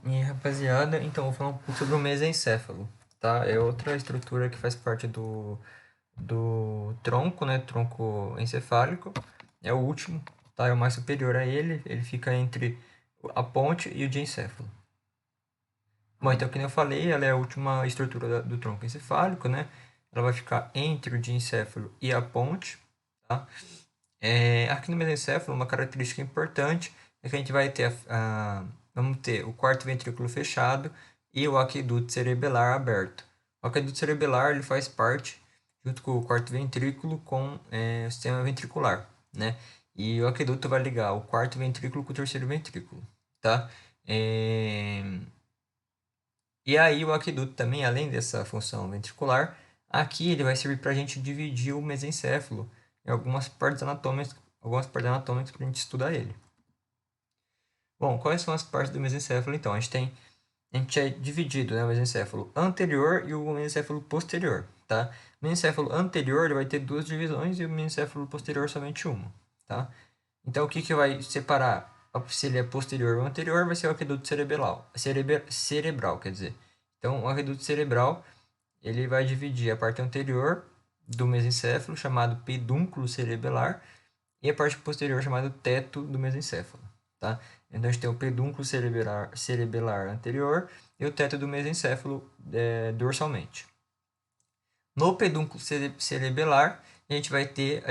E rapaziada, então vou falar um pouco sobre o mesencéfalo, tá? É outra estrutura que faz parte do tronco, né? Tronco encefálico. É o último, tá? É o mais superior a ele. Ele fica entre a ponte e o diencéfalo. Bom, então, como eu falei, ela é a última estrutura do tronco encefálico, né? Ela vai ficar entre o diencéfalo e a ponte, tá? Aqui no mesencéfalo, uma característica importante é que a gente vai ter, vamos ter o quarto ventrículo fechado e o aqueduto cerebelar aberto. O aqueduto cerebelar ele faz parte, junto com o quarto ventrículo, com o sistema ventricular, né? E o aqueduto vai ligar o quarto ventrículo com o terceiro ventrículo, tá? É, E aí o aqueduto também, além dessa função ventricular, aqui ele vai servir para a gente dividir o mesencéfalo em algumas partes anatômicas para a gente estudar ele. Bom, quais são as partes do mesencéfalo então? A gente é dividido, né, o mesencéfalo anterior e o mesencéfalo posterior, tá? O mesencéfalo anterior ele vai ter duas divisões e o mesencéfalo posterior somente uma, tá? Então o que que vai separar se ele é posterior ou anterior vai ser o aqueduto cerebral, quer dizer. Então o aqueduto cerebral ele vai dividir a parte anterior do mesencéfalo, chamado pedúnculo cerebelar, e a parte posterior, chamada teto do mesencéfalo. Tá? Então, a gente tem o pedúnculo cerebelar anterior e o teto do mesencéfalo dorsalmente. No pedúnculo cerebelar, a gente vai ter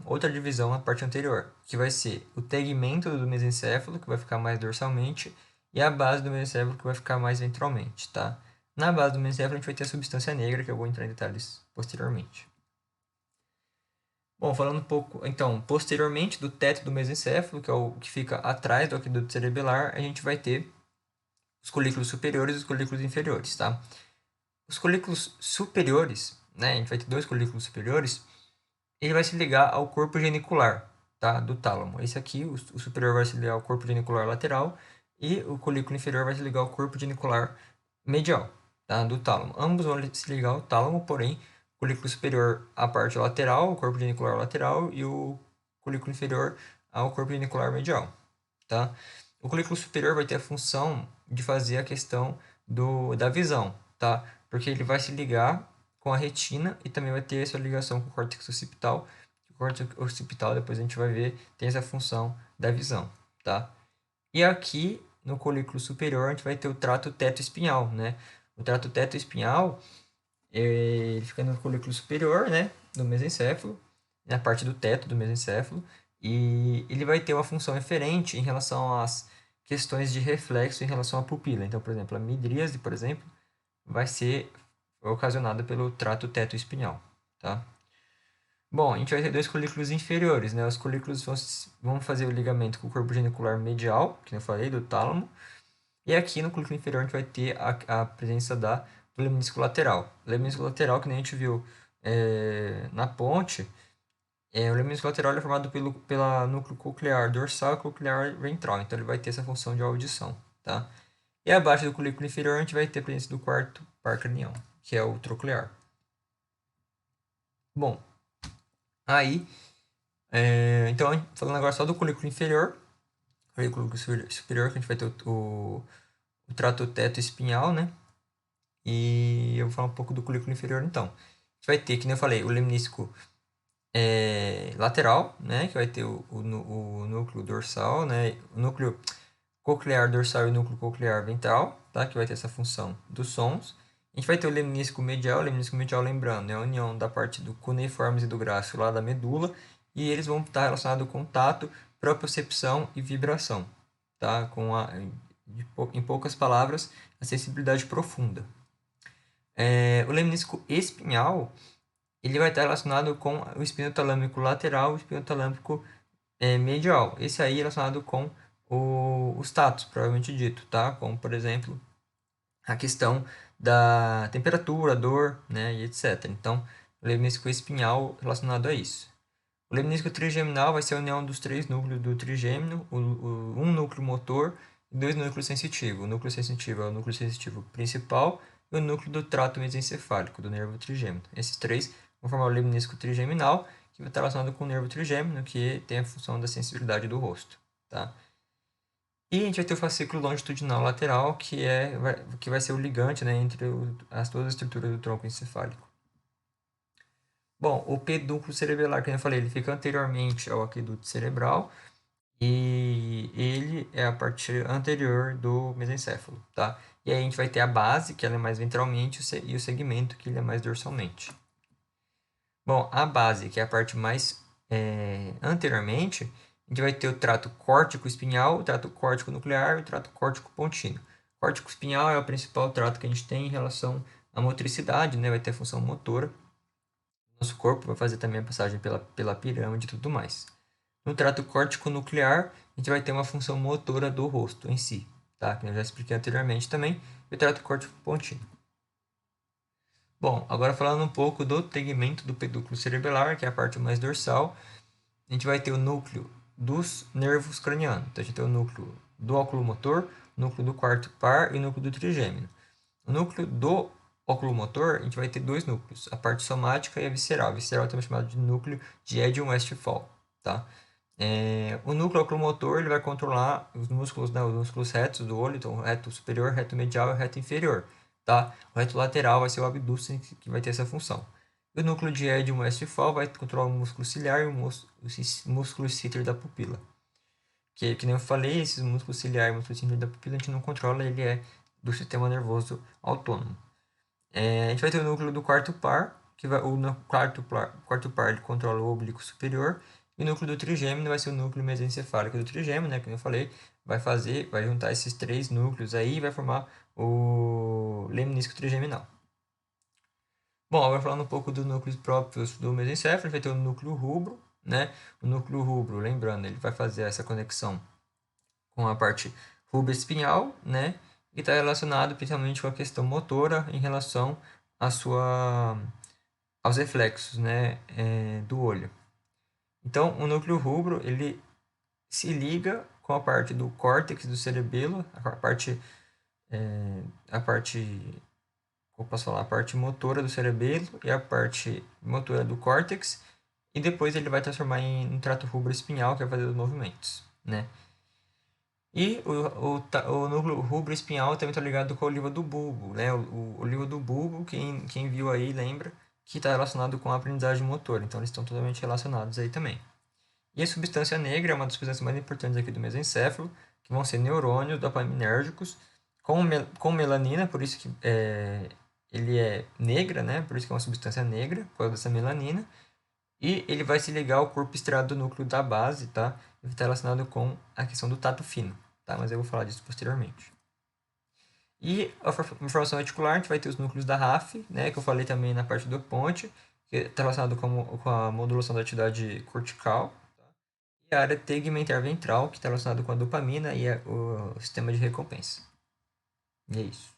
outra divisão na parte anterior, que vai ser o tegmento do mesencéfalo, que vai ficar mais dorsalmente, e a base do mesencéfalo, que vai ficar mais ventralmente, tá? Na base do mesencéfalo, a gente vai ter a substância negra, que eu vou entrar em detalhes posteriormente. Bom, falando um pouco, então, posteriormente do teto do mesencéfalo, que é o que fica atrás do aqueduto cerebelar, a gente vai ter os colículos superiores e os colículos inferiores, tá? Os colículos superiores, né, a gente vai ter dois colículos superiores, ele vai se ligar ao corpo genicular, tá, do tálamo. Esse aqui, o superior vai se ligar ao corpo genicular lateral e o colículo inferior vai se ligar ao corpo genicular medial, tá, do tálamo. Ambos vão se ligar ao tálamo, porém, o colículo superior à parte lateral, o corpo genicular lateral, e o colículo inferior ao corpo genicular medial, tá? O colículo superior vai ter a função de fazer a questão da visão, tá? Porque ele vai se ligar com a retina e também vai ter essa ligação com o córtex occipital. O córtex occipital, depois a gente vai ver, tem essa função da visão, tá? E aqui no colículo superior a gente vai ter o trato teto-espinhal, né? O trato teto-espinhal, ele fica no colículo superior, né, do mesencéfalo, na parte do teto do mesencéfalo, e ele vai ter uma função referente em relação às questões de reflexo em relação à pupila. Então, por exemplo, a midríase, por exemplo, vai ser ocasionada pelo trato teto-espinhal, tá? Bom, a gente vai ter dois colículos inferiores, né? Os colículos vão fazer o ligamento com o corpo genicular medial, que eu falei, do tálamo, e aqui no colículo inferior a gente vai ter a presença do lemnisco lateral. O lemnisco lateral, que nem a gente viu na ponte, o lemnisco lateral é formado pela núcleo coclear dorsal e coclear ventral. Então ele vai ter essa função de audição, tá? E abaixo do colículo inferior a gente vai ter a presença do quarto par craniano, que é o troclear. Bom, aí, então falando agora só do colículo inferior, colículo superior, que a gente vai ter o trato teto espinhal, né? E eu vou falar um pouco do colículo inferior então. A gente vai ter, que nem eu falei, o lemnisco lateral, né? Que vai ter o núcleo dorsal, né? O núcleo coclear dorsal e o núcleo coclear ventral, tá? Que vai ter essa função dos sons. A gente vai ter o lemnisco medial, lembrando, é a união da parte do cuneiformes e do grácil lá da medula, e eles vão estar relacionados com tato, propriocepção e vibração, tá? Em poucas palavras, a sensibilidade profunda. O lemnisco espinhal, ele vai estar relacionado com o espino talâmico lateral e o espino talâmico medial. Esse aí é relacionado com os tatos, provavelmente dito, tá? Como, por exemplo, a questão da temperatura, dor, né, e etc. Então, o lemnisco espinhal relacionado a isso. O lemnisco trigeminal vai ser a união dos três núcleos do trigêmino, um núcleo motor e dois núcleos sensitivos. O núcleo sensitivo é o núcleo sensitivo principal e o núcleo do trato mesencefálico, do nervo trigêmino. Esses três vão formar o lemnisco trigeminal, que vai estar relacionado com o nervo trigêmino, que tem a função da sensibilidade do rosto. Tá? E a gente vai ter o fascículo longitudinal lateral, que vai ser o ligante, né, entre as duas estruturas do tronco encefálico. Bom, o pedúnculo cerebelar, que eu falei, ele fica anteriormente ao aqueduto cerebral e ele é a parte anterior do mesencéfalo, tá? E aí a gente vai ter a base, que ela é mais ventralmente, e o segmento, que ele é mais dorsalmente. Bom, a base, que é a parte mais anteriormente, a gente vai ter o trato córtico-espinhal, o trato córtico-nuclear e o trato córtico-pontino. Córtico-espinhal é o principal trato que a gente tem em relação à motricidade, né? Vai ter a função motora. Nosso corpo vai fazer também a passagem pela pirâmide e tudo mais. No trato córtico-nuclear, a gente vai ter uma função motora do rosto em si, tá? Que eu já expliquei anteriormente também. E o trato córtico-pontino. Bom, agora falando um pouco do tegmento do pedúnculo cerebelar, que é a parte mais dorsal, a gente vai ter o núcleo dos nervos cranianos. Então, a gente tem o núcleo do oculomotor, núcleo do quarto par e núcleo do trigêmino. O núcleo do oculomotor, a gente vai ter dois núcleos, a parte somática e a visceral. A visceral também é chamado de núcleo de Eden-Westphal, tá? O núcleo oculomotor ele vai controlar os músculos, né, os músculos retos do olho, então o reto superior, reto medial e reto inferior, tá? O reto lateral vai ser o abdúcer que vai ter essa função. E o núcleo de Eden-Westphal vai controlar o músculo ciliar e o músculo cíter da pupila. Que nem eu falei, esses músculos ciliar e o músculo cíter da pupila a gente não controla, ele é do sistema nervoso autônomo. A gente vai ter o núcleo do quarto par, quarto par ele controla o oblíquo superior, e o núcleo do trigêmino vai ser o núcleo mesencefálico do trigêmino, né, como eu falei, vai juntar esses três núcleos aí e vai formar o lemnisco trigeminal. Bom, agora falando um pouco dos núcleos próprios do mesencéfalo, vai ter o núcleo rubro, né? O núcleo rubro, lembrando, ele vai fazer essa conexão com a parte rubro-espinhal, né? E está relacionado principalmente com a questão motora em relação aos reflexos, né? Do olho. Então, o núcleo rubro, ele se liga com a parte do córtex do cerebelo, a parte, como posso falar, a parte motora do cerebelo e a parte motora do córtex, e depois ele vai transformar em um trato rubro-espinhal, que vai fazer os movimentos, né? E o núcleo rubro-espinhal também está ligado com a oliva do bulbo, né? O oliva do bulbo, quem viu aí lembra que está relacionado com a aprendizagem motora, então eles estão totalmente relacionados aí também. E a substância negra é uma das substâncias mais importantes aqui do mesencéfalo, que vão ser neurônios dopaminérgicos com melanina, por isso que ele é negra, né? Por isso que é uma substância negra, por causa dessa melanina. E ele vai se ligar ao corpo estriado do núcleo da base, tá? E está relacionado com a questão do tato fino, tá? Mas eu vou falar disso posteriormente. E a formação reticular, a gente vai ter os núcleos da RAF, né? Que eu falei também na parte do ponte, que está relacionado com a modulação da atividade cortical. E a área tegmentar ventral, que está relacionado com a dopamina e o sistema de recompensa. E é isso.